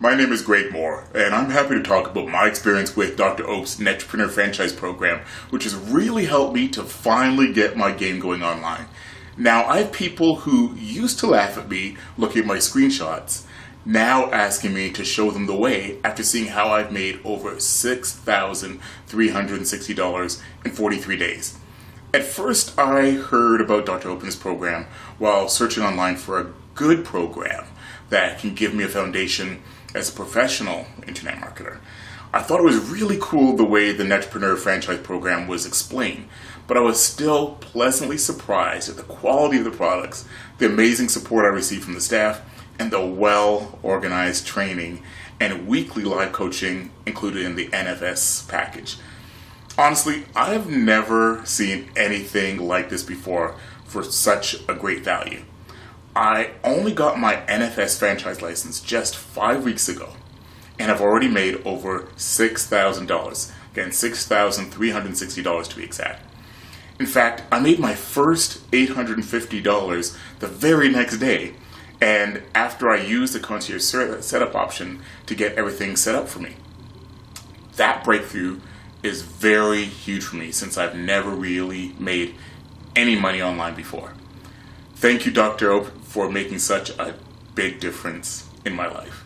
My name is Greg Moore, and I'm happy to talk about my experience with Dr. Ope's Netpreneur franchise program, which has really helped me to finally get my game going online. Now, I have people who used to laugh at me looking at my screenshots, now asking me to show them the way after seeing how I've made over $6,360 in 43 days. At first, I heard about Dr. Ope's program while searching online for a good program that can give me a foundation as a professional internet marketer. I thought it was really cool the way the Netpreneur franchise program was explained, but I was still pleasantly surprised at the quality of the products, the amazing support I received from the staff, and the well-organized training and weekly live coaching included in the NFS package. Honestly, I have never seen anything like this before for such a great value. I only got my NFS franchise license just 5 weeks ago, and I've already made over $6,000. Again, $6,360 to be exact. In fact, I made my first $850 the very next day, and after I used the concierge setup option to get everything set up for me. That breakthrough is very huge for me since I've never really made any money online before. Thank you, Dr. Ope, for making such a big difference in my life.